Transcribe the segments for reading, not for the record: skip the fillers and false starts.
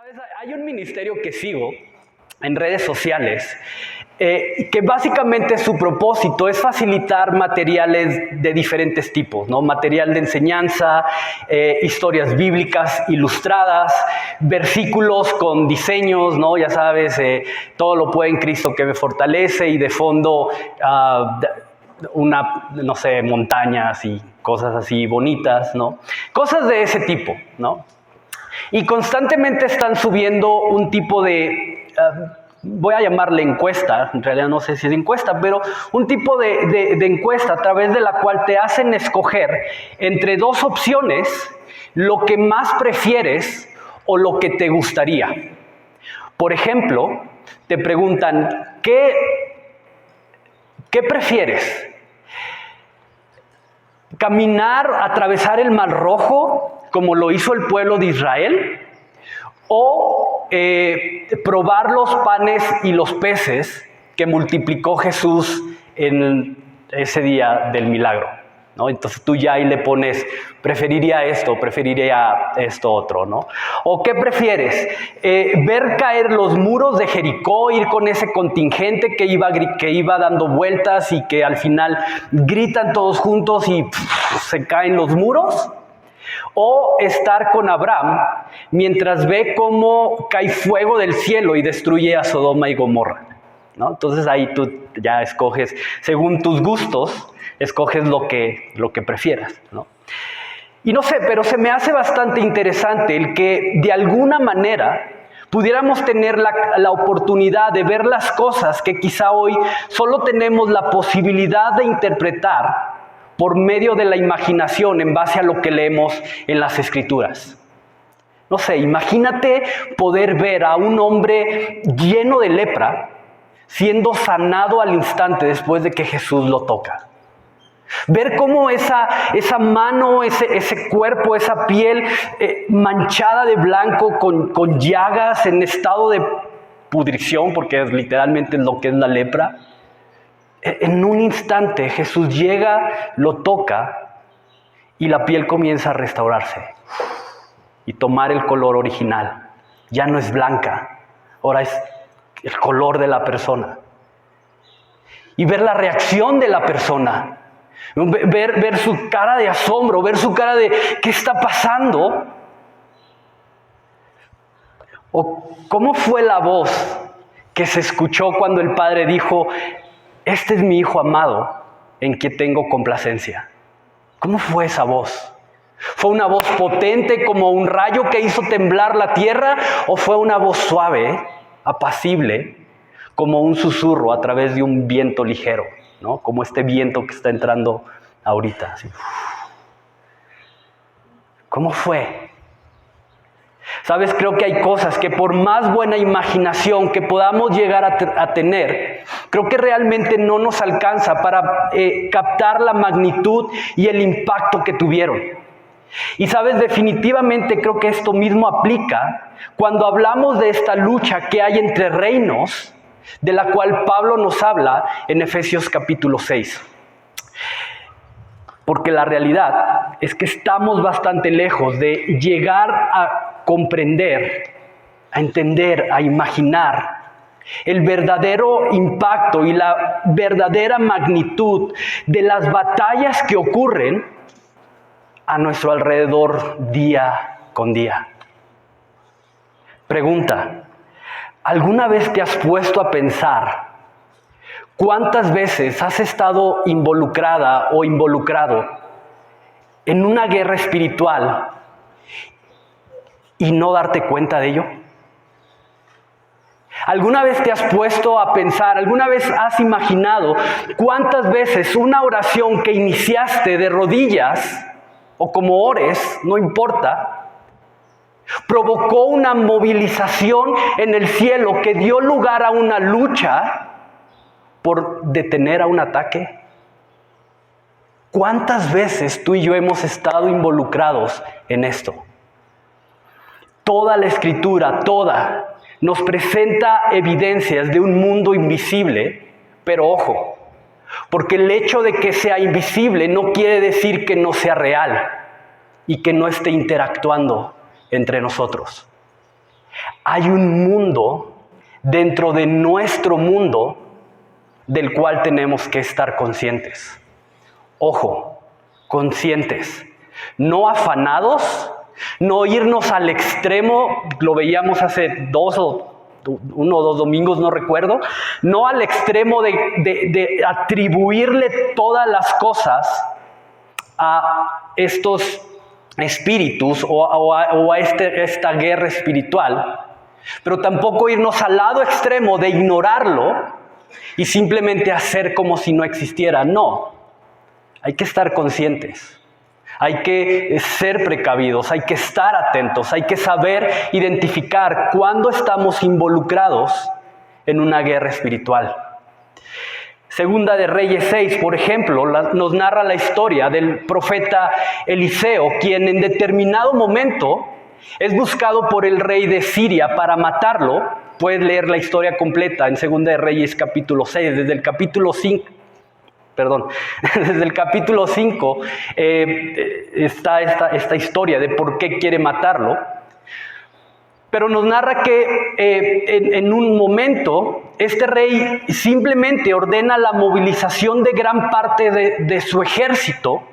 ¿Sabes? Hay un ministerio que sigo en redes sociales que básicamente su propósito es facilitar materiales de diferentes tipos, ¿no? Material de enseñanza, historias bíblicas ilustradas, versículos con diseños, ¿no? Ya sabes, todo lo puede en Cristo que me fortalece, y de fondo no sé, montañas y cosas así bonitas, ¿no? Cosas de ese tipo, ¿no? Y constantemente están subiendo un tipo de, voy a llamarle encuesta, en realidad no sé si es encuesta, pero un tipo de encuesta a través de la cual te hacen escoger entre dos opciones lo que más prefieres o lo que te gustaría. Por ejemplo, te preguntan, ¿qué prefieres? ¿Caminar, atravesar el Mar Rojo como lo hizo el pueblo de Israel? ¿O probar los panes y los peces que multiplicó Jesús en ese día del milagro, ¿no? Entonces tú ya ahí le pones, preferiría esto otro, ¿no? ¿O qué prefieres? ¿Ver caer los muros de Jericó, ir con ese contingente que iba dando vueltas y que al final gritan todos juntos y se caen los muros? ¿O estar con Abraham mientras ve cómo cae fuego del cielo y destruye a Sodoma y Gomorra, ¿no? Entonces ahí tú ya escoges, según tus gustos, escoges lo que prefieras, ¿no? Y no sé, pero se me hace bastante interesante el que de alguna manera pudiéramos tener la oportunidad de ver las cosas que quizá hoy solo tenemos la posibilidad de interpretar por medio de la imaginación en base a lo que leemos en las Escrituras. No sé, imagínate poder ver a un hombre lleno de lepra siendo sanado al instante después de que Jesús lo toca. Ver cómo esa mano, ese cuerpo, esa piel manchada de blanco con llagas en estado de pudrición, porque es literalmente lo que es la lepra. En un instante Jesús llega, lo toca y la piel comienza a restaurarse y tomar el color original. Ya no es blanca, ahora es el color de la persona. Y ver la reacción de la persona, ver su cara de asombro, ver su cara de ¿qué está pasando? O ¿cómo fue la voz que se escuchó cuando el Padre dijo: este es mi Hijo amado, en quien tengo complacencia? ¿Cómo fue esa voz? ¿Fue una voz potente como un rayo que hizo temblar la tierra? ¿O fue una voz suave, apacible, como un susurro a través de un viento ligero, ¿no? Como este viento que está entrando ahorita, así. ¿Cómo fue? ¿Sabes? Creo que hay cosas que por más buena imaginación que podamos llegar a tener, creo que realmente no nos alcanza para captar la magnitud y el impacto que tuvieron. Y sabes, definitivamente creo que esto mismo aplica cuando hablamos de esta lucha que hay entre reinos, de la cual Pablo nos habla en Efesios capítulo 6. Porque la realidad es que estamos bastante lejos de llegar a comprender, a entender, a imaginar el verdadero impacto y la verdadera magnitud de las batallas que ocurren a nuestro alrededor día con día. Pregunta: ¿alguna vez te has puesto a pensar cuántas veces has estado involucrada o involucrado en una guerra espiritual y no darte cuenta de ello? ¿Alguna vez te has puesto a pensar, alguna vez has imaginado cuántas veces una oración que iniciaste de rodillas o como ores, no importa, provocó una movilización en el cielo que dio lugar a una lucha por detener a un ataque? ¿Cuántas veces tú y yo hemos estado involucrados en esto? Toda la Escritura, toda, nos presenta evidencias de un mundo invisible, pero ojo, porque el hecho de que sea invisible no quiere decir que no sea real y que no esté interactuando entre nosotros. Hay un mundo dentro de nuestro mundo del cual tenemos que estar conscientes. Ojo, conscientes, no afanados, no irnos al extremo, lo veíamos hace uno o dos domingos, no recuerdo, no al extremo de atribuirle todas las cosas a estos espíritus o a esta guerra espiritual, pero tampoco irnos al lado extremo de ignorarlo y simplemente hacer como si no existiera. No, hay que estar conscientes, hay que ser precavidos, hay que estar atentos, hay que saber identificar cuándo estamos involucrados en una guerra espiritual. Segunda de Reyes 6, por ejemplo, nos narra la historia del profeta Eliseo, quien en determinado momento es buscado por el rey de Siria para matarlo. Puedes leer la historia completa en Segunda de Reyes capítulo 6, desde el capítulo 5. Desde el capítulo 5 está esta historia de por qué quiere matarlo. Pero nos narra que en un momento este rey simplemente ordena la movilización de gran parte de su ejército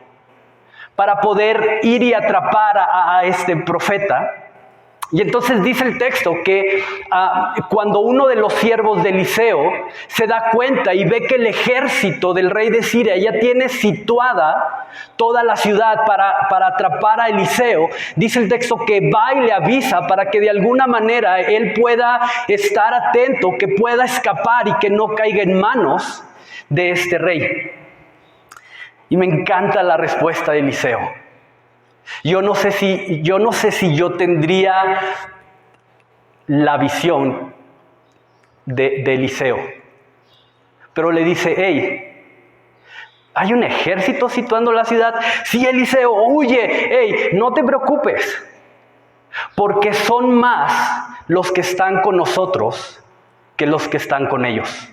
para poder ir y atrapar a este profeta. Y entonces dice el texto que cuando uno de los siervos de Eliseo se da cuenta y ve que el ejército del rey de Siria ya tiene situada toda la ciudad para atrapar a Eliseo, dice el texto que va y le avisa para que de alguna manera él pueda estar atento, que pueda escapar y que no caiga en manos de este rey. Y me encanta la respuesta de Eliseo. Yo no sé si yo tendría la visión de Eliseo, pero le dice: hey, ¿hay un ejército situando la ciudad? Sí, Eliseo, huye, hey, no te preocupes, porque son más los que están con nosotros que los que están con ellos.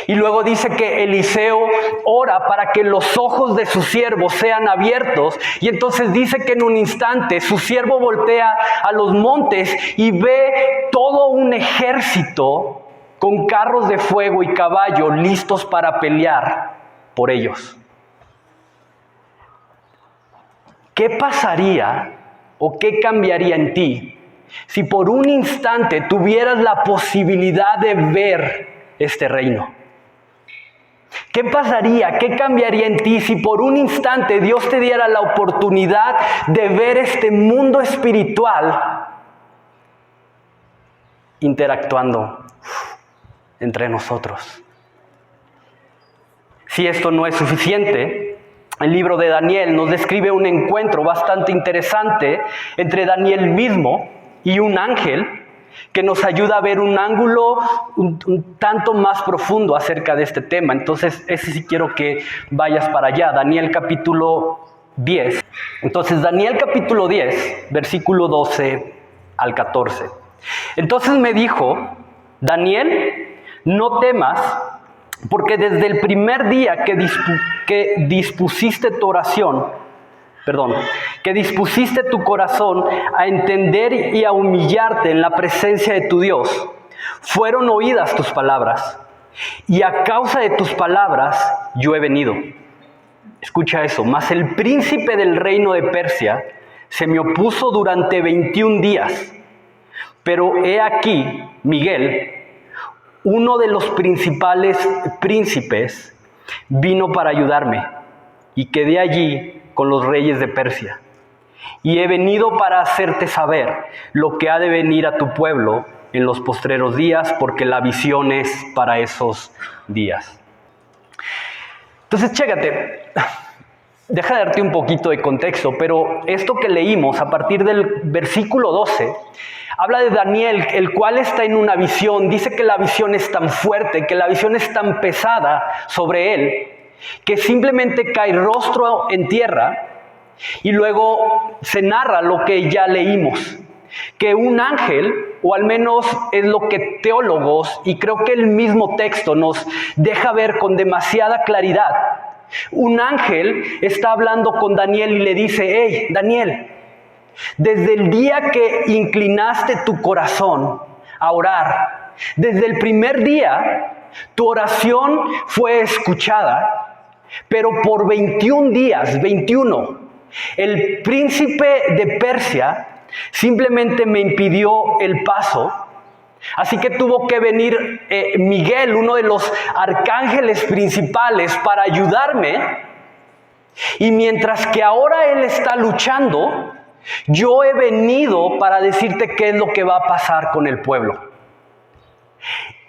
Y luego dice que Eliseo ora para que los ojos de su siervo sean abiertos. Y entonces dice que en un instante su siervo voltea a los montes y ve todo un ejército con carros de fuego y caballo listos para pelear por ellos. ¿Qué pasaría o qué cambiaría en ti si por un instante tuvieras la posibilidad de ver este reino? ¿Qué pasaría? ¿Qué cambiaría en ti si por un instante Dios te diera la oportunidad de ver este mundo espiritual interactuando entre nosotros? Si esto no es suficiente, el libro de Daniel nos describe un encuentro bastante interesante entre Daniel mismo y un ángel que nos ayuda a ver un ángulo un tanto más profundo acerca de este tema. Entonces, ese sí quiero que vayas para allá. Daniel capítulo 10. Entonces, Daniel capítulo 10, versículo 12 al 14. Entonces me dijo: Daniel, no temas, porque desde el primer día que dispusiste tu corazón a entender y a humillarte en la presencia de tu Dios, fueron oídas tus palabras, y a causa de tus palabras yo he venido. Escucha eso: mas el príncipe del reino de Persia se me opuso durante 21 días, pero he aquí, Miguel, uno de los principales príncipes, vino para ayudarme, y quedé allí con los reyes de Persia. Y he venido para hacerte saber lo que ha de venir a tu pueblo en los postreros días, porque la visión es para esos días. Entonces, chécate, deja de darte un poquito de contexto, pero esto que leímos a partir del versículo 12, habla de Daniel, el cual está en una visión. Dice que la visión es tan fuerte, que la visión es tan pesada sobre él, que simplemente cae rostro en tierra. Y luego se narra lo que ya leímos, que un ángel, o al menos es lo que teólogos, y creo que el mismo texto nos deja ver con demasiada claridad, un ángel está hablando con Daniel y le dice: hey, Daniel, desde el día que inclinaste tu corazón a orar, desde el primer día, tu oración fue escuchada, pero por 21 días, 21, el príncipe de Persia simplemente me impidió el paso. Así que tuvo que venir Miguel, uno de los arcángeles principales, para ayudarme. Y mientras que ahora él está luchando, yo he venido para decirte qué es lo que va a pasar con el pueblo.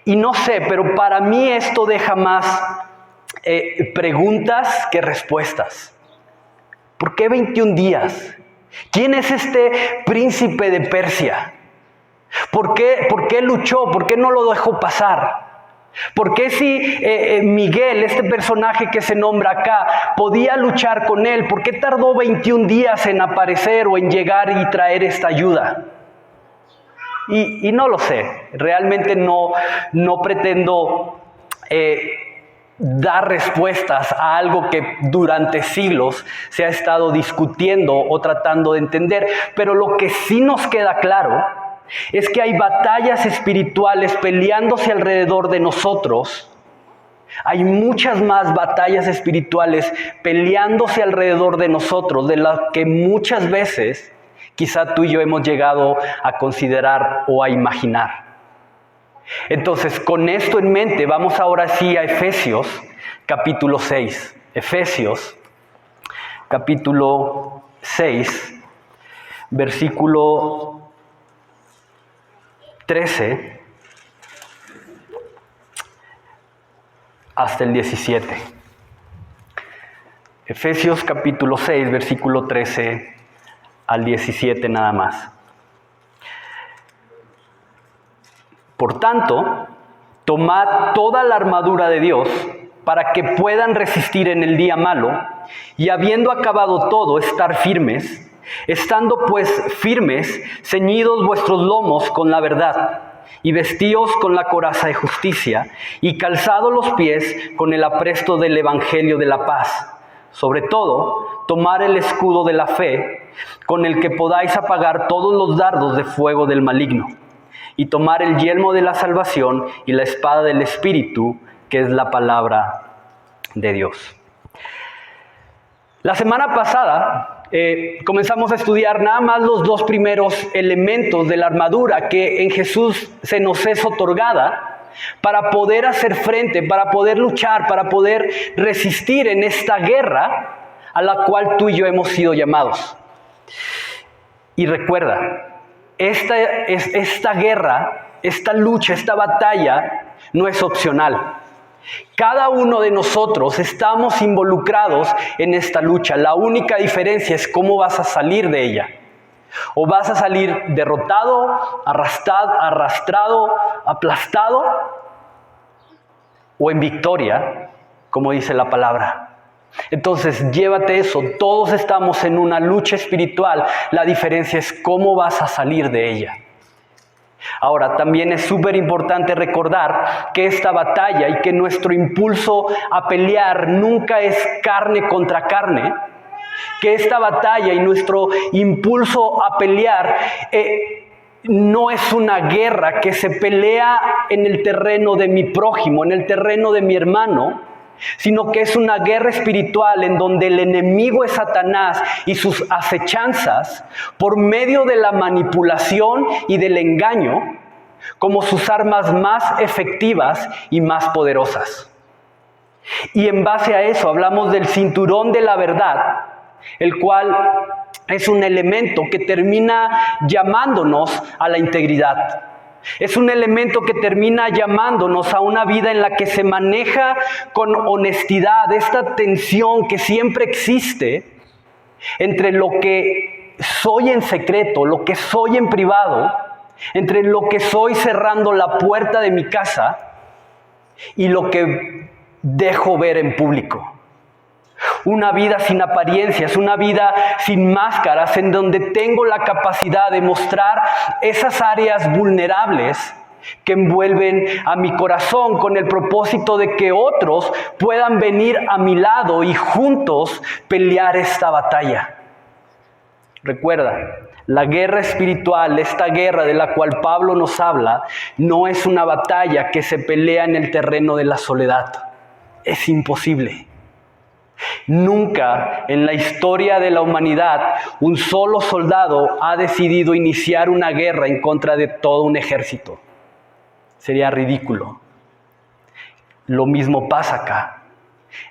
Y no sé, pero para mí esto deja más preguntas que respuestas. ¿Por qué 21 días? ¿Quién es este príncipe de Persia? ¿Por qué luchó? ¿Por qué no lo dejó pasar? ¿Por qué si Miguel, este personaje que se nombra acá, podía luchar con él? ¿Por qué tardó 21 días en aparecer o en llegar y traer esta ayuda? Y no lo sé, realmente no pretendo dar respuestas a algo que durante siglos se ha estado discutiendo o tratando de entender, pero lo que sí nos queda claro es que hay batallas espirituales peleándose alrededor de nosotros. Hay muchas más batallas espirituales peleándose alrededor de nosotros, de las que muchas veces quizá tú y yo hemos llegado a considerar o a imaginar. Entonces, con esto en mente, vamos ahora sí a Efesios, capítulo 6. Efesios, capítulo 6, versículo 13 hasta el 17. Efesios capítulo 6, versículo 13 al 17 nada más. Por tanto, tomad toda la armadura de Dios para que puedan resistir en el día malo y habiendo acabado todo, estar firmes. Estando pues firmes, ceñidos vuestros lomos con la verdad, y vestíos con la coraza de justicia, y calzados los pies con el apresto del evangelio de la paz. Sobre todo, tomar el escudo de la fe, con el que podáis apagar todos los dardos de fuego del maligno, y tomar el yelmo de la salvación y la espada del Espíritu, que es la palabra de Dios. La semana pasada comenzamos a estudiar nada más los dos primeros elementos de la armadura que en Jesús se nos es otorgada para poder hacer frente, para poder luchar, para poder resistir en esta guerra a la cual tú y yo hemos sido llamados. Y recuerda, esta guerra, esta lucha, esta batalla no es opcional. Cada uno de nosotros estamos involucrados en esta lucha. La única diferencia es cómo vas a salir de ella. O vas a salir derrotado, arrastrado, aplastado, o en victoria, como dice la palabra. Entonces, llévate eso. Todos estamos en una lucha espiritual. La diferencia es cómo vas a salir de ella. Ahora, también es súper importante recordar que esta batalla y que nuestro impulso a pelear nunca es carne contra carne, que esta batalla y nuestro impulso a pelear no es una guerra que se pelea en el terreno de mi prójimo, en el terreno de mi hermano, sino que es una guerra espiritual en donde el enemigo es Satanás y sus acechanzas, por medio de la manipulación y del engaño, como sus armas más efectivas y más poderosas. Y en base a eso hablamos del cinturón de la verdad, el cual es un elemento que termina llamándonos a la integridad. Es un elemento que termina llamándonos a una vida en la que se maneja con honestidad esta tensión que siempre existe entre lo que soy en secreto, lo que soy en privado, entre lo que soy cerrando la puerta de mi casa y lo que dejo ver en público. Una vida sin apariencias, una vida sin máscaras, en donde tengo la capacidad de mostrar esas áreas vulnerables que envuelven a mi corazón con el propósito de que otros puedan venir a mi lado y juntos pelear esta batalla. Recuerda, la guerra espiritual, esta guerra de la cual Pablo nos habla, no es una batalla que se pelea en el terreno de la soledad. Es imposible. Nunca en la historia de la humanidad un solo soldado ha decidido iniciar una guerra en contra de todo un ejército. Sería ridículo. Lo mismo pasa acá.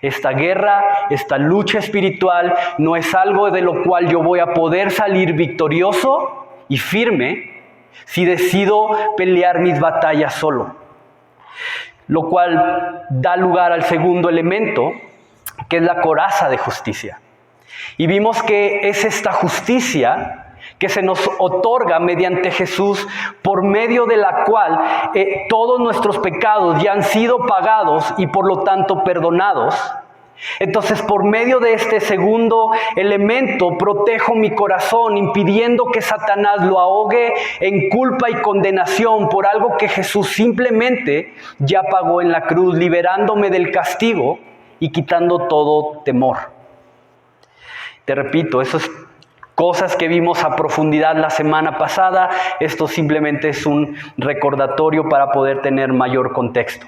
Esta guerra, esta lucha espiritual no es algo de lo cual yo voy a poder salir victorioso y firme si decido pelear mis batallas solo. Lo cual da lugar al segundo elemento, que es la coraza de justicia. Y vimos que es esta justicia que se nos otorga mediante Jesús, por medio de la cual todos nuestros pecados ya han sido pagados y por lo tanto perdonados. Entonces, por medio de este segundo elemento, protejo mi corazón, impidiendo que Satanás lo ahogue en culpa y condenación por algo que Jesús simplemente ya pagó en la cruz, liberándome del castigo y quitando todo temor. Te repito, eso es cosas que vimos a profundidad la semana pasada. Esto simplemente es un recordatorio para poder tener mayor contexto.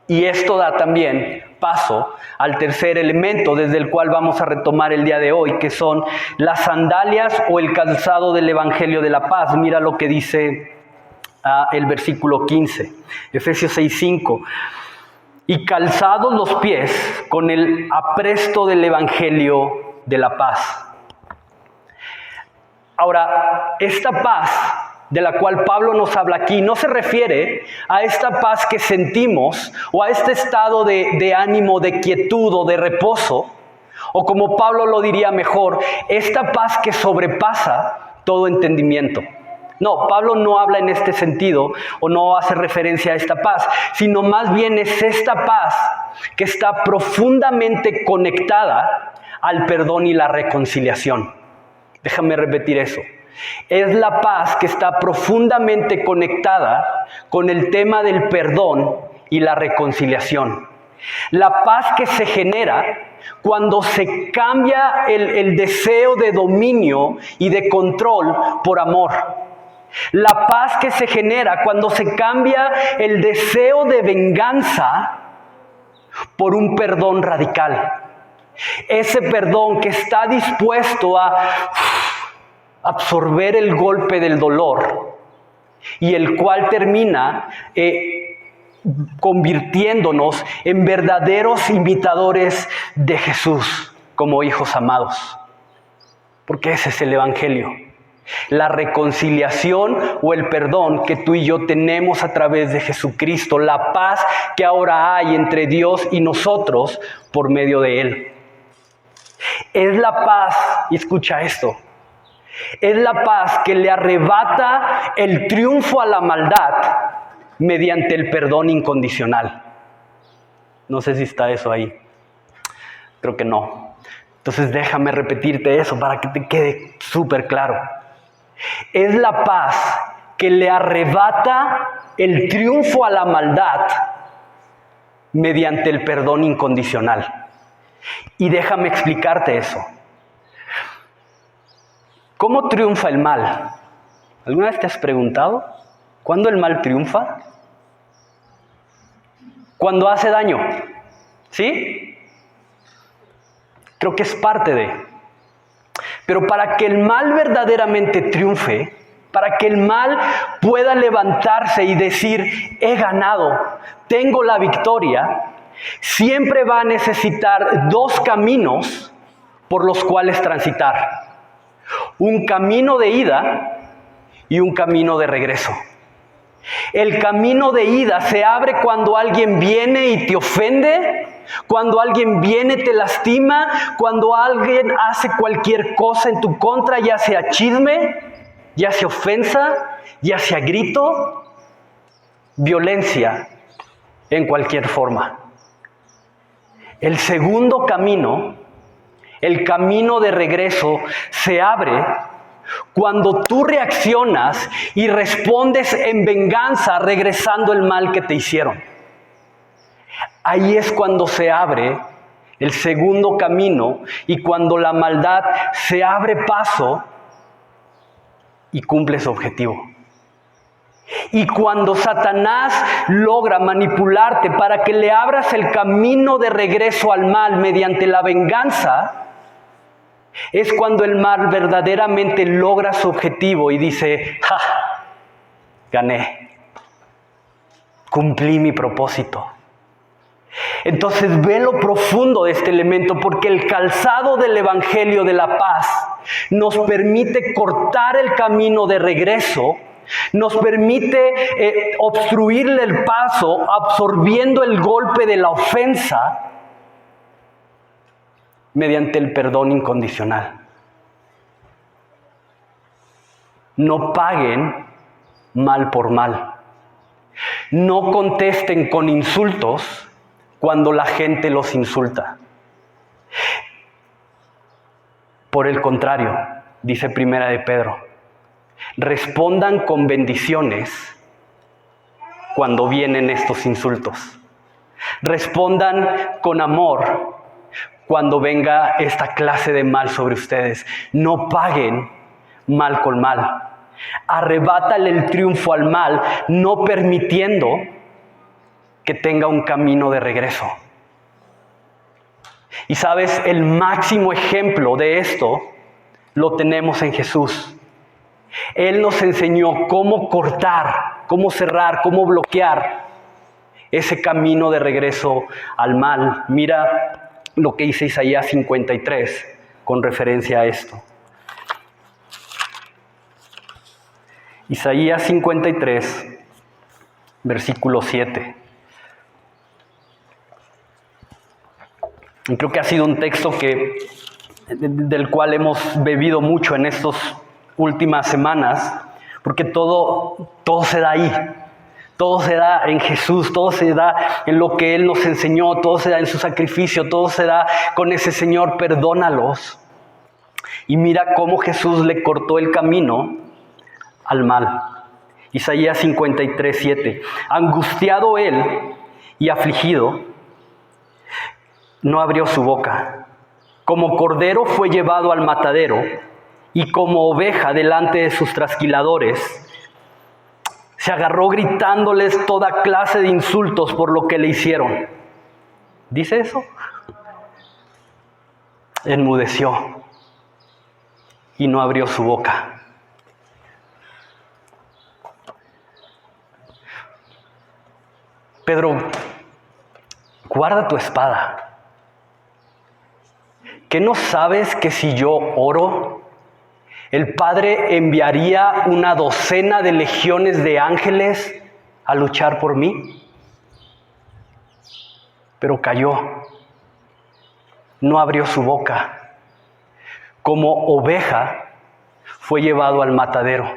Y esto da también paso al tercer elemento desde el cual vamos a retomar el día de hoy, que son las sandalias o el calzado del Evangelio de la Paz. Mira lo que dice el versículo 15, Efesios 6:5. Y calzados los pies con el apresto del Evangelio de la Paz. Ahora, esta paz de la cual Pablo nos habla aquí no se refiere a esta paz que sentimos o a este estado de ánimo, de quietud o de reposo, o como Pablo lo diría mejor, esta paz que sobrepasa todo entendimiento. No, Pablo no habla en este sentido o no hace referencia a esta paz, sino más bien es esta paz que está profundamente conectada al perdón y la reconciliación. Déjame repetir eso. Es la paz que está profundamente conectada con el tema del perdón y la reconciliación. La paz que se genera cuando se cambia el deseo de dominio y de control por amor. La paz que se genera cuando se cambia el deseo de venganza por un perdón radical. Ese perdón que está dispuesto a absorber el golpe del dolor y el cual termina convirtiéndonos en verdaderos imitadores de Jesús como hijos amados. Porque ese es el Evangelio. La reconciliación o el perdón que tú y yo tenemos a través de Jesucristo. La paz que ahora hay entre Dios y nosotros por medio de Él. Es la paz, y escucha esto, es la paz que le arrebata el triunfo a la maldad mediante el perdón incondicional. No sé si está eso ahí. Creo que no. Entonces déjame repetirte eso para que te quede súper claro. Es la paz que le arrebata el triunfo a la maldad mediante el perdón incondicional. Y déjame explicarte eso. ¿Cómo triunfa el mal? ¿Alguna vez te has preguntado cuándo el mal triunfa? Cuando hace daño, ¿sí? Creo que es parte de. Pero para que el mal verdaderamente triunfe, para que el mal pueda levantarse y decir, he ganado, tengo la victoria, siempre va a necesitar dos caminos por los cuales transitar. Un camino de ida y un camino de regreso. El camino de ida se abre cuando alguien viene y te ofende, cuando alguien viene y te lastima, cuando alguien hace cualquier cosa en tu contra, ya sea chisme, ya sea ofensa, ya sea grito, violencia en cualquier forma. El segundo camino, el camino de regreso, se abre cuando tú reaccionas y respondes en venganza regresando el mal que te hicieron. Ahí es cuando se abre el segundo camino, y cuando la maldad se abre paso y cumple su objetivo. Y cuando Satanás logra manipularte para que le abras el camino de regreso al mal mediante la venganza, es cuando el mal verdaderamente logra su objetivo y dice: ¡ja! Gané. Cumplí mi propósito. Entonces ve lo profundo de este elemento, porque el calzado del Evangelio de la paz nos permite cortar el camino de regreso, nos permite obstruirle el paso, absorbiendo el golpe de la ofensa mediante el perdón incondicional. No paguen mal por mal. No contesten con insultos cuando la gente los insulta. Por el contrario, dice Primera de Pedro, respondan con bendiciones cuando vienen estos insultos. Respondan con amor cuando venga esta clase de mal sobre ustedes. No paguen mal con mal. Arrebátale el triunfo al mal, no permitiendo que tenga un camino de regreso. Y sabes, el máximo ejemplo de esto lo tenemos en Jesús. Él nos enseñó cómo cortar, cómo cerrar, cómo bloquear ese camino de regreso al mal. Mira lo que dice Isaías 53 con referencia a esto. Isaías 53, versículo 7. Y creo que ha sido un texto del cual hemos bebido mucho en estas últimas semanas, porque todo se da ahí. Todo se da en Jesús, todo se da en lo que Él nos enseñó, todo se da en su sacrificio, todo se da con ese Señor, perdónalos. Y mira cómo Jesús le cortó el camino al mal. Isaías 53, 7. Angustiado Él y afligido, no abrió su boca. Como cordero fue llevado al matadero, y como oveja delante de sus trasquiladores, se agarró gritándoles toda clase de insultos por lo que le hicieron. ¿Dice eso? Enmudeció y no abrió su boca. Pedro, guarda tu espada. ¿Qué no sabes que si yo oro, el Padre enviaría una docena de legiones de ángeles a luchar por mí? Pero cayó, no abrió su boca. Como oveja fue llevado al matadero,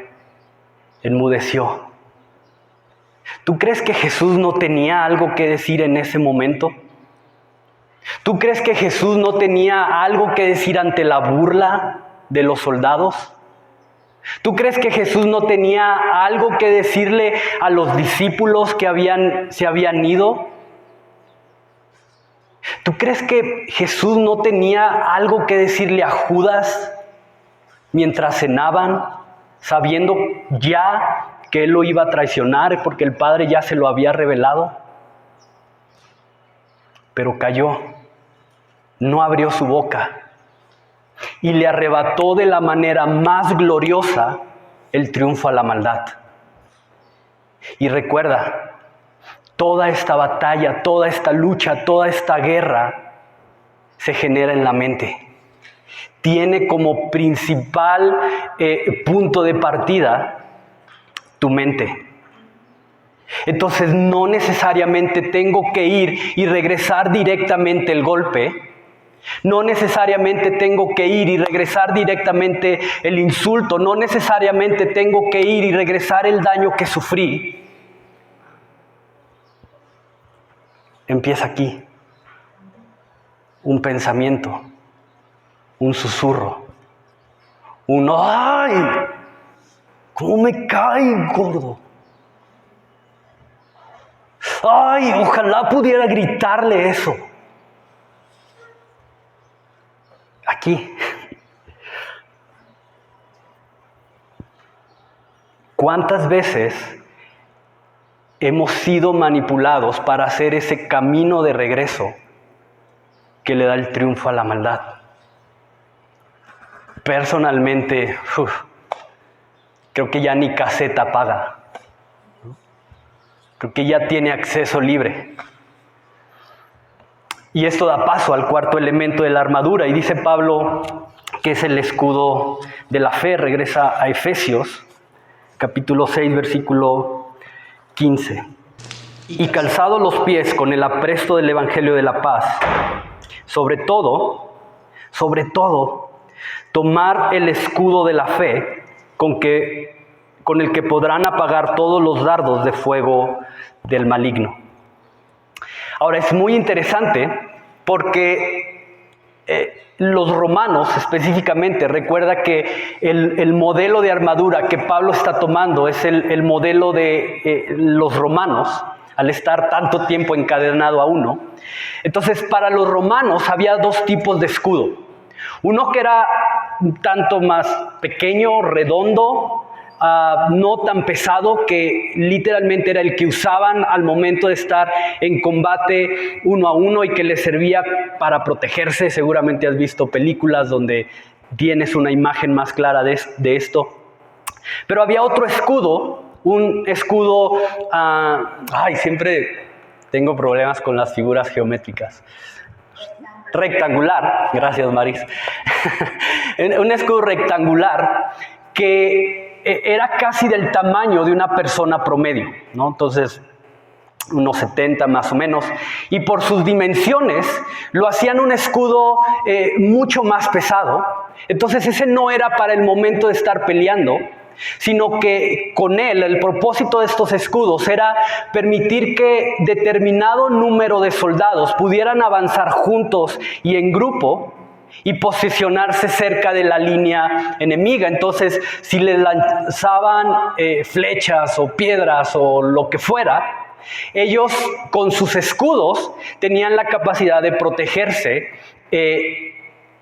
enmudeció. ¿Tú crees que Jesús no tenía algo que decir en ese momento? ¿Tú crees que Jesús no tenía algo que decir ante la burla de los soldados? ¿Tú crees que Jesús no tenía algo que decirle a los discípulos que se habían ido? ¿Tú crees que Jesús no tenía algo que decirle a Judas mientras cenaban, sabiendo ya que él lo iba a traicionar porque el Padre ya se lo había revelado? Pero cayó, no abrió su boca y le arrebató de la manera más gloriosa el triunfo a la maldad. Y recuerda, toda esta batalla, toda esta lucha, toda esta guerra se genera en la mente. Tiene como principal punto de partida tu mente. Entonces no necesariamente tengo que ir y regresar directamente el golpe. No necesariamente tengo que ir y regresar directamente el insulto. No necesariamente tengo que ir y regresar el daño que sufrí. Empieza aquí. Un pensamiento, un susurro, un ¡ay! ¿Cómo me cae, gordo? ¡Ay! Ojalá pudiera gritarle eso. aquí. ¿Cuántas veces hemos sido manipulados para hacer ese camino de regreso que le da el triunfo a la maldad? Personalmente, creo que ya ni caseta paga. Creo que ya tiene acceso libre. Y esto da paso al cuarto elemento de la armadura. Y dice Pablo que es el escudo de la fe. Regresa a Efesios, capítulo 6, versículo 15. Y calzados los pies con el apresto del evangelio de la paz, sobre todo, tomar el escudo de la fe con el que podrán apagar todos los dardos de fuego del maligno. Ahora es muy interesante porque los romanos específicamente, recuerda que el modelo de armadura que Pablo está tomando es el modelo de los romanos, al estar tanto tiempo encadenado a uno. Entonces, para los romanos había dos tipos de escudo. Uno que era un tanto más pequeño, redondo, no tan pesado, que literalmente era el que usaban al momento de estar en combate uno a uno y que les servía para protegerse. Seguramente has visto películas donde tienes una imagen más clara de esto. Pero había otro escudo, un escudo, siempre tengo problemas con las figuras geométricas. Rectangular, gracias Maris. Un escudo rectangular que era casi del tamaño de una persona promedio, ¿no? Entonces, unos 70 más o menos, y por sus dimensiones lo hacían un escudo mucho más pesado. Entonces ese no era para el momento de estar peleando, sino que con él el propósito de estos escudos era permitir que determinado número de soldados pudieran avanzar juntos y en grupo y posicionarse cerca de la línea enemiga. Entonces, si les lanzaban flechas o piedras o lo que fuera, ellos con sus escudos tenían la capacidad de protegerse.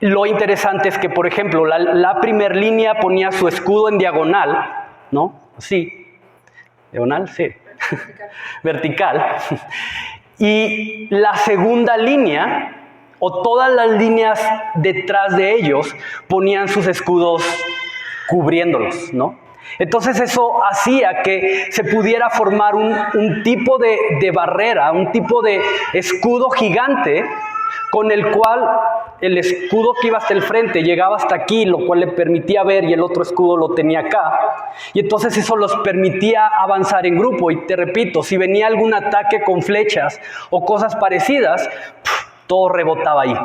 Lo interesante es que, por ejemplo, la primer línea ponía su escudo en diagonal, ¿no? Sí. ¿Diagonal? Sí. Vertical. Y la segunda línea, o todas las líneas detrás de ellos, ponían sus escudos cubriéndolos, ¿no? Entonces eso hacía que se pudiera formar un tipo de barrera, un tipo de escudo gigante, con el cual el escudo que iba hasta el frente llegaba hasta aquí, lo cual le permitía ver, y el otro escudo lo tenía acá. Y entonces eso los permitía avanzar en grupo. Y te repito, si venía algún ataque con flechas o cosas parecidas, todo rebotaba ahí.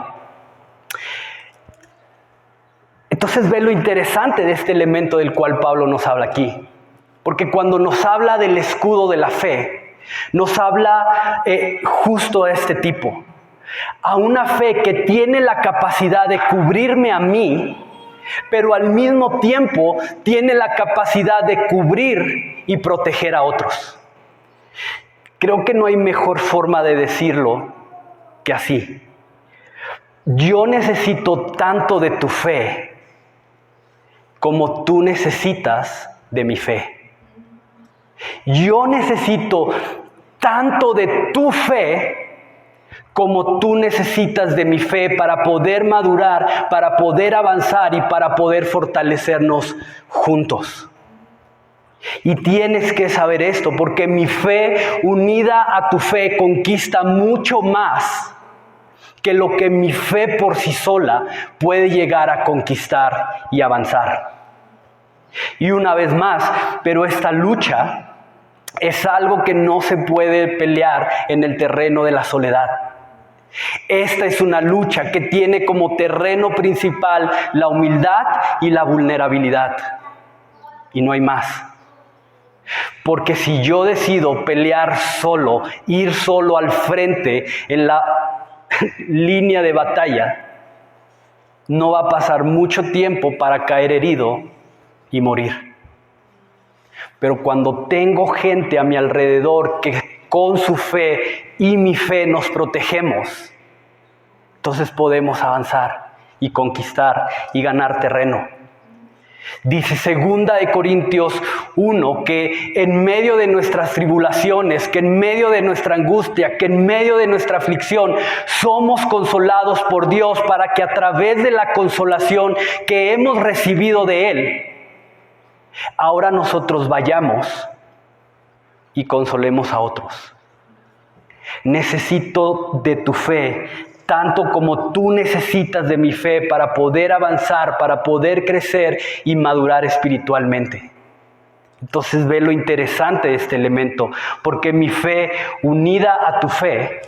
Entonces ve lo interesante de este elemento del cual Pablo nos habla aquí. Porque cuando nos habla del escudo de la fe, nos habla justo de este tipo. A una fe que tiene la capacidad de cubrirme a mí, pero al mismo tiempo tiene la capacidad de cubrir y proteger a otros. Creo que no hay mejor forma de decirlo que así. Yo necesito tanto de tu fe como tú necesitas de mi fe. Yo necesito tanto de tu fe como tú necesitas de mi fe para poder madurar, para poder avanzar y para poder fortalecernos juntos. Y tienes que saber esto, porque mi fe unida a tu fe conquista mucho más que lo que mi fe por sí sola puede llegar a conquistar y avanzar. Y una vez más, pero esta lucha es algo que no se puede pelear en el terreno de la soledad. Esta es una lucha que tiene como terreno principal la humildad y la vulnerabilidad. Y no hay más. Porque si yo decido pelear solo, ir solo al frente en la línea de batalla, no va a pasar mucho tiempo para caer herido y morir. Pero cuando tengo gente a mi alrededor que con su fe y mi fe nos protegemos, entonces podemos avanzar y conquistar y ganar terreno. Dice 2 de Corintios 1 que en medio de nuestras tribulaciones, que en medio de nuestra angustia, que en medio de nuestra aflicción, somos consolados por Dios para que a través de la consolación que hemos recibido de Él, ahora nosotros vayamos y consolemos a otros. Necesito de tu fe, tanto como tú necesitas de mi fe para poder avanzar, para poder crecer y madurar espiritualmente. Entonces ve lo interesante de este elemento, porque mi fe unida a tu fe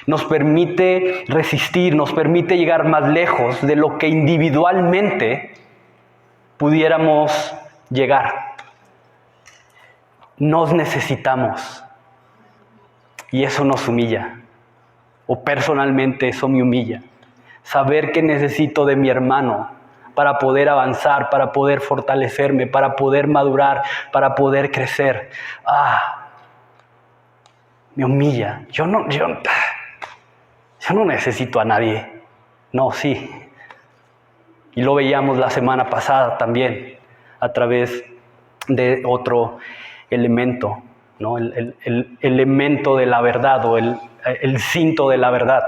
nos permite resistir, nos permite llegar más lejos de lo que individualmente pudiéramos llegar. Nos necesitamos y eso nos humilla. O personalmente eso me humilla. Saber que necesito de mi hermano para poder avanzar, para poder fortalecerme, para poder madurar, para poder crecer. Me humilla. Yo no necesito a nadie. No, sí. Y lo veíamos la semana pasada también, a través de otro elemento, ¿no? El elemento de la verdad o el cinto de la verdad.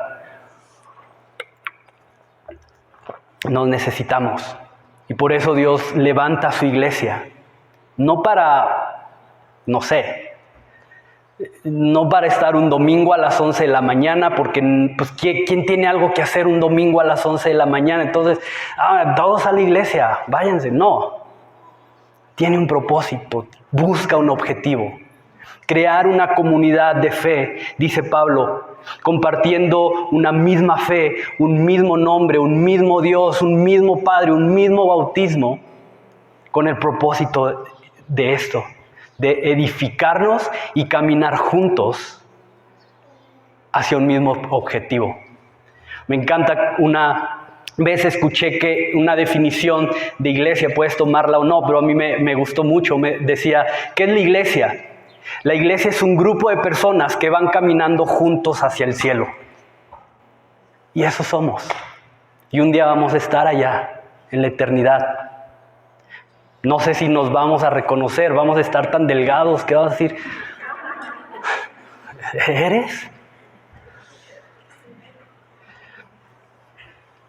Nos necesitamos. Y por eso Dios levanta a su iglesia. No para, no para estar un domingo a las 11 de la mañana, porque pues, ¿quién tiene algo que hacer un domingo a las 11 de la mañana? Entonces, todos a la iglesia, váyanse. No. Tiene un propósito, busca un objetivo. Crear una comunidad de fe, dice Pablo, compartiendo una misma fe, un mismo nombre, un mismo Dios, un mismo Padre, un mismo bautismo, con el propósito de esto, de edificarnos y caminar juntos hacia un mismo objetivo. Me encanta, una vez escuché que una definición de iglesia, puedes tomarla o no, pero a mí me gustó mucho, me decía, ¿qué es la iglesia? La iglesia es un grupo de personas que van caminando juntos hacia el cielo. Y eso somos. Y un día vamos a estar allá, en la eternidad. No sé si nos vamos a reconocer, vamos a estar tan delgados que vamos a decir, ¿eres?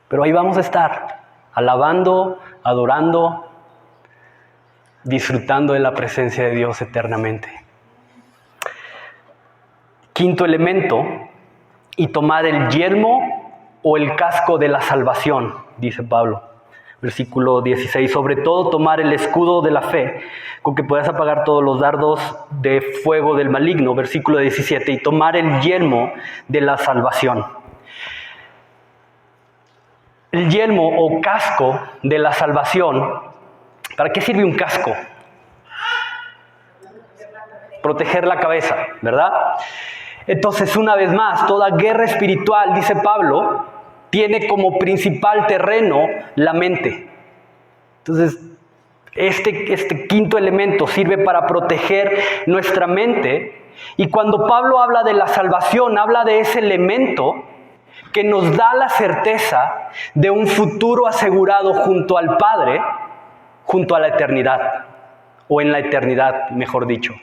Pero ahí vamos a estar, alabando, adorando, disfrutando de la presencia de Dios eternamente. 5º elemento, y tomar el yelmo o el casco de la salvación, dice Pablo. Versículo 16, sobre todo tomar el escudo de la fe, con que puedas apagar todos los dardos de fuego del maligno. Versículo 17, y tomar el yelmo de la salvación. El yelmo o casco de la salvación, ¿para qué sirve un casco? Proteger la cabeza, ¿verdad? Entonces, una vez más, toda guerra espiritual, dice Pablo, tiene como principal terreno la mente. Entonces, este 5º elemento sirve para proteger nuestra mente. Y cuando Pablo habla de la salvación, habla de ese elemento que nos da la certeza de un futuro asegurado junto al Padre, junto a la eternidad, o en la eternidad, mejor dicho.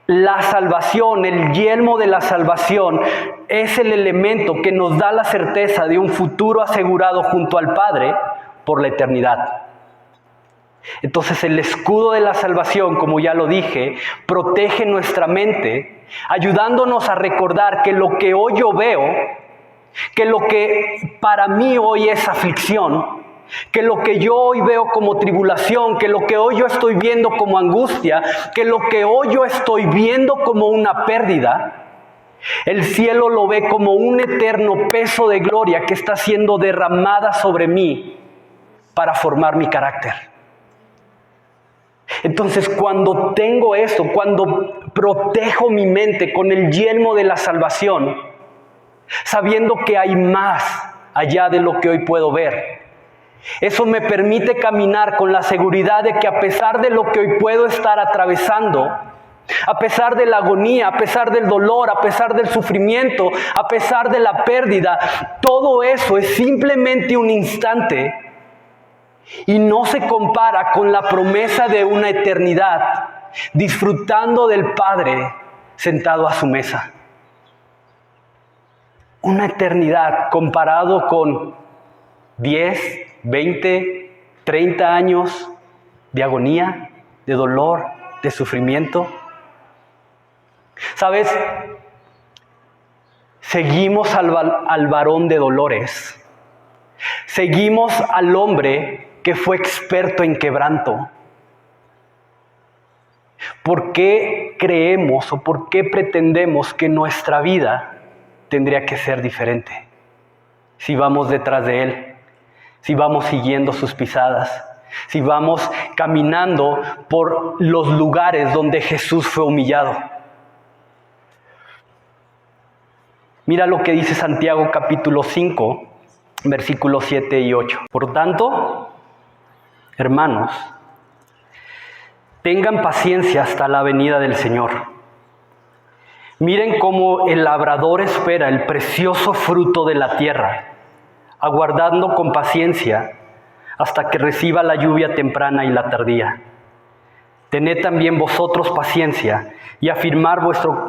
La salvación, el yelmo de la salvación, es el elemento que nos da la certeza de un futuro asegurado junto al Padre por la eternidad. Entonces el escudo de la salvación, como ya lo dije, protege nuestra mente, ayudándonos a recordar que lo que hoy yo veo, que lo que para mí hoy es aflicción, que lo que yo hoy veo como tribulación, que lo que hoy yo estoy viendo como angustia, que lo que hoy yo estoy viendo como una pérdida, el cielo lo ve como un eterno peso de gloria que está siendo derramada sobre mí para formar mi carácter. Entonces, cuando tengo esto, cuando protejo mi mente con el yelmo de la salvación, sabiendo que hay más allá de lo que hoy puedo ver, eso me permite caminar con la seguridad de que a pesar de lo que hoy puedo estar atravesando, A pesar de la agonía, a pesar del dolor, a pesar del sufrimiento, a pesar de la pérdida, todo eso es simplemente un instante y no se compara con la promesa de una eternidad, disfrutando del Padre sentado a su mesa. Una eternidad comparado con 10, 20, 30 años de agonía, de dolor, de sufrimiento. ¿Sabes? Seguimos al varón de dolores. Seguimos al hombre que fue experto en quebranto. ¿Por qué creemos o por qué pretendemos que nuestra vida tendría que ser diferente? Si vamos detrás de Él, si vamos siguiendo sus pisadas, si vamos caminando por los lugares donde Jesús fue humillado. Mira lo que dice Santiago capítulo 5, versículos 7 y 8. Por tanto, hermanos, tengan paciencia hasta la venida del Señor. Miren cómo el labrador espera el precioso fruto de la tierra, aguardando con paciencia hasta que reciba la lluvia temprana y la tardía. Tened también vosotros paciencia y afirmar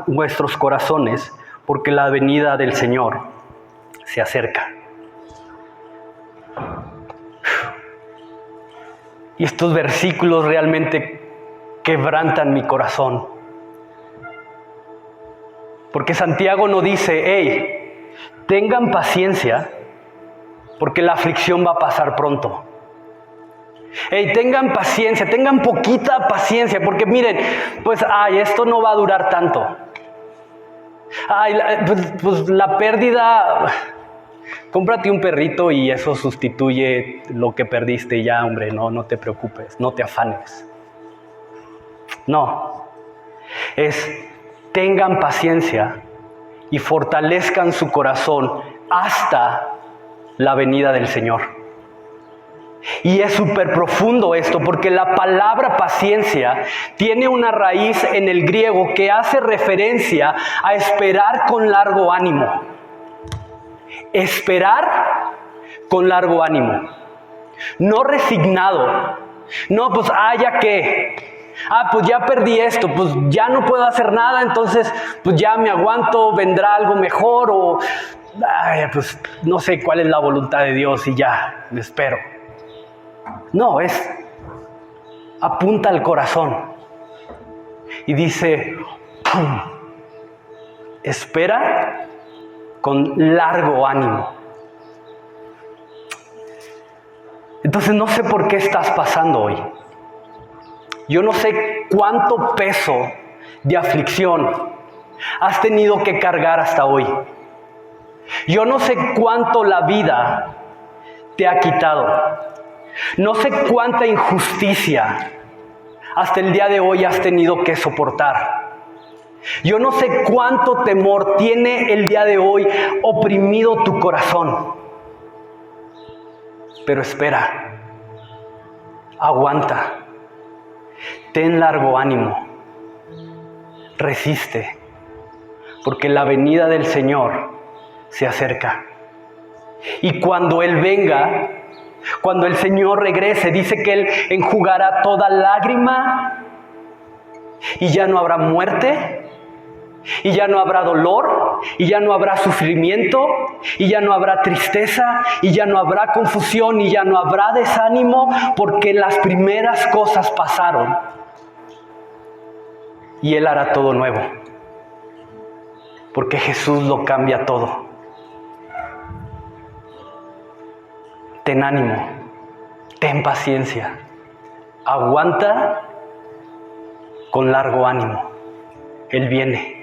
vuestros corazones, porque la venida del Señor se acerca. Y estos versículos realmente quebrantan mi corazón. Porque Santiago no dice, hey, tengan paciencia, porque la aflicción va a pasar pronto. Hey, tengan paciencia, tengan poquita paciencia, porque miren, pues, esto no va a durar tanto. Pues la pérdida, cómprate un perrito y eso sustituye lo que perdiste y ya, hombre, no te preocupes, no te afanes. No, tengan paciencia y fortalezcan su corazón hasta la venida del Señor. Y es súper profundo esto, porque la palabra paciencia tiene una raíz en el griego que hace referencia a esperar con largo ánimo. Esperar con largo ánimo. No resignado. No, pues, ya que. Pues ya perdí esto, pues ya no puedo hacer nada, entonces pues ya me aguanto, vendrá algo mejor o pues no sé cuál es la voluntad de Dios y ya, me espero. No, apunta al corazón y dice, ¡pum! Espera con largo ánimo. Entonces no sé por qué estás pasando hoy. Yo no sé cuánto peso de aflicción has tenido que cargar hasta hoy. Yo no sé cuánto la vida te ha quitado. No sé cuánta injusticia hasta el día de hoy has tenido que soportar. Yo no sé cuánto temor tiene el día de hoy oprimido tu corazón. Pero espera, aguanta. Ten largo ánimo, resiste, porque la venida del Señor se acerca. Y cuando Él venga, cuando el Señor regrese, dice que Él enjugará toda lágrima y ya no habrá muerte, y ya no habrá dolor, y ya no habrá sufrimiento, y ya no habrá tristeza, y ya no habrá confusión, y ya no habrá desánimo, porque las primeras cosas pasaron. Y Él hará todo nuevo, porque Jesús lo cambia todo. Ten ánimo, ten paciencia, aguanta con largo ánimo. Él viene.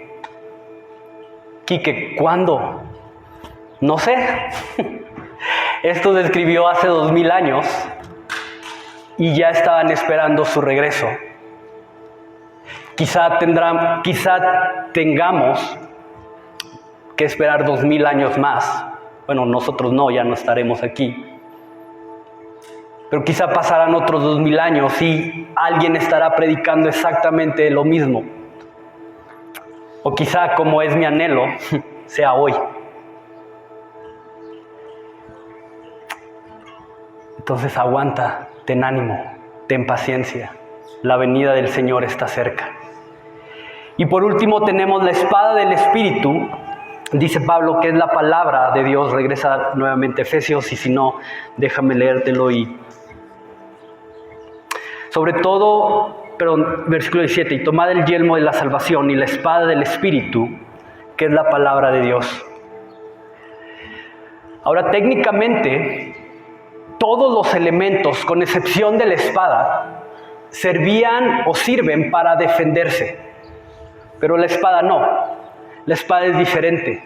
Quique, ¿cuándo? No sé. Esto se escribió hace 2000 años y ya estaban esperando su regreso. Quizá tengamos que esperar 2000 años más. Bueno, nosotros no, ya no estaremos aquí. Pero quizá pasarán otros 2000 años y alguien estará predicando exactamente lo mismo. O quizá, como es mi anhelo, sea hoy. Entonces aguanta, ten ánimo, ten paciencia. La venida del Señor está cerca. Y por último tenemos la espada del Espíritu. Dice Pablo que es la palabra de Dios. Regresa nuevamente a Efesios, y si no, déjame leértelo. Y sobre todo, versículo 17, y tomad el yelmo de la salvación y la espada del Espíritu, que es la palabra de Dios. Ahora, técnicamente, todos los elementos, con excepción de la espada, servían o sirven para defenderse. Pero la espada no. La espada es diferente.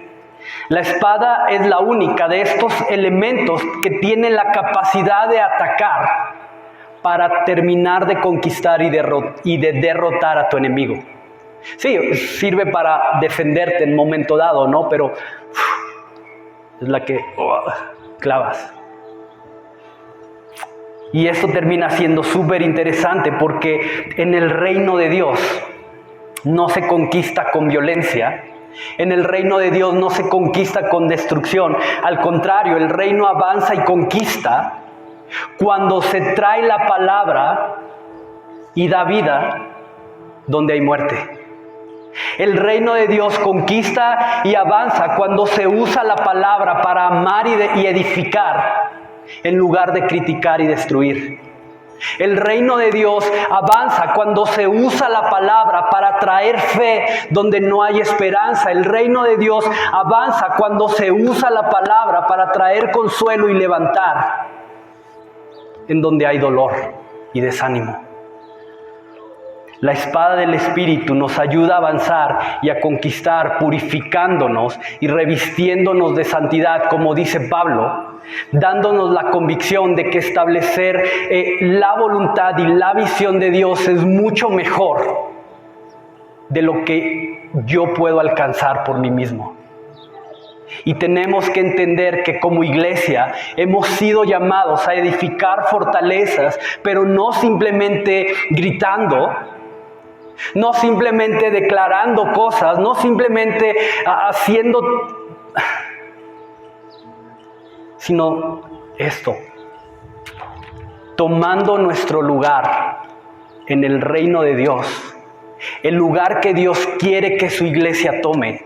La espada es la única de estos elementos que tiene la capacidad de atacar para terminar de conquistar y de derrotar a tu enemigo. Sí, sirve para defenderte en momento dado, ¿no? Pero es la que clavas. Y esto termina siendo súper interesante, porque en el reino de Dios no se conquista con violencia. En el reino de Dios no se conquista con destrucción. Al contrario, el reino avanza y conquista cuando se trae la palabra y da vida donde hay muerte. El reino de Dios conquista y avanza cuando se usa la palabra para amar y edificar, en lugar de criticar y destruir. El reino de Dios avanza cuando se usa la palabra para traer fe donde no hay esperanza. El reino de Dios avanza cuando se usa la palabra para traer consuelo y levantar en donde hay dolor y desánimo. La espada del Espíritu nos ayuda a avanzar y a conquistar, purificándonos y revistiéndonos de santidad, como dice Pablo, dándonos la convicción de que establecer la voluntad y la visión de Dios es mucho mejor de lo que yo puedo alcanzar por mí mismo. Y tenemos que entender que como iglesia hemos sido llamados a edificar fortalezas, pero no simplemente gritando, no simplemente declarando cosas, no simplemente haciendo, sino esto, tomando nuestro lugar en el reino de Dios, el lugar que Dios quiere que su iglesia tome,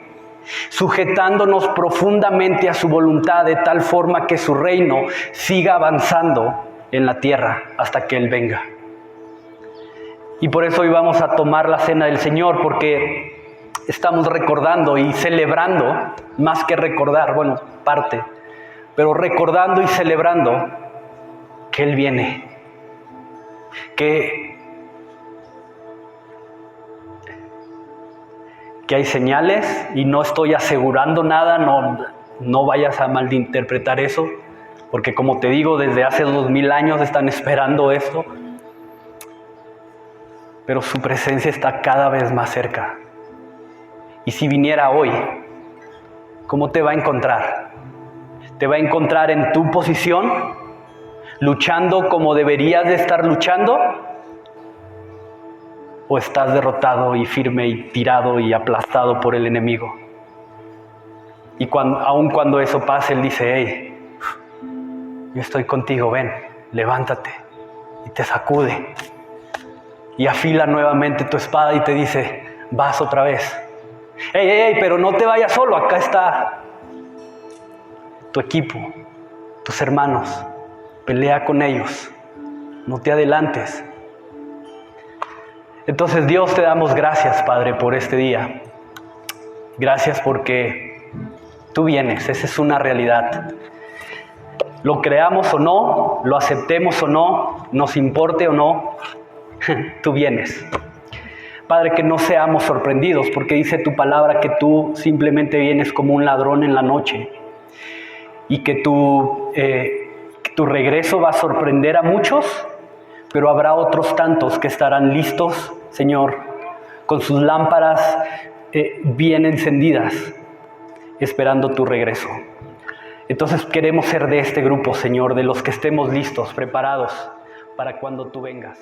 sujetándonos profundamente a su voluntad de tal forma que su reino siga avanzando en la tierra hasta que Él venga. Y por eso hoy vamos a tomar la cena del Señor, porque estamos recordando y celebrando, más que recordar, bueno, parte, pero recordando y celebrando que Él viene, que hay señales, y no estoy asegurando nada, no vayas a malinterpretar eso, porque como te digo, desde hace 2000 años están esperando esto, pero su presencia está cada vez más cerca. Y si viniera hoy, ¿cómo te va a encontrar? ¿Te va a encontrar en tu posición, luchando como deberías de estar luchando? ¿O estás derrotado y firme y tirado y aplastado por el enemigo? Y aun cuando eso pase, Él dice, hey, yo estoy contigo, ven, levántate. Y te sacude. Y afila nuevamente tu espada y te dice, vas otra vez. Hey, pero no te vayas solo, acá está tu equipo, tus hermanos. Pelea con ellos, no te adelantes. Entonces, Dios, te damos gracias, Padre, por este día. Gracias porque tú vienes, esa es una realidad. Lo creamos o no, lo aceptemos o no, nos importe o no, tú vienes. Padre, que no seamos sorprendidos, porque dice tu palabra que tú simplemente vienes como un ladrón en la noche, y que tu regreso va a sorprender a muchos, pero habrá otros tantos que estarán listos, Señor, con sus lámparas bien encendidas, esperando tu regreso. Entonces queremos ser de este grupo, Señor, de los que estemos listos, preparados para cuando tú vengas.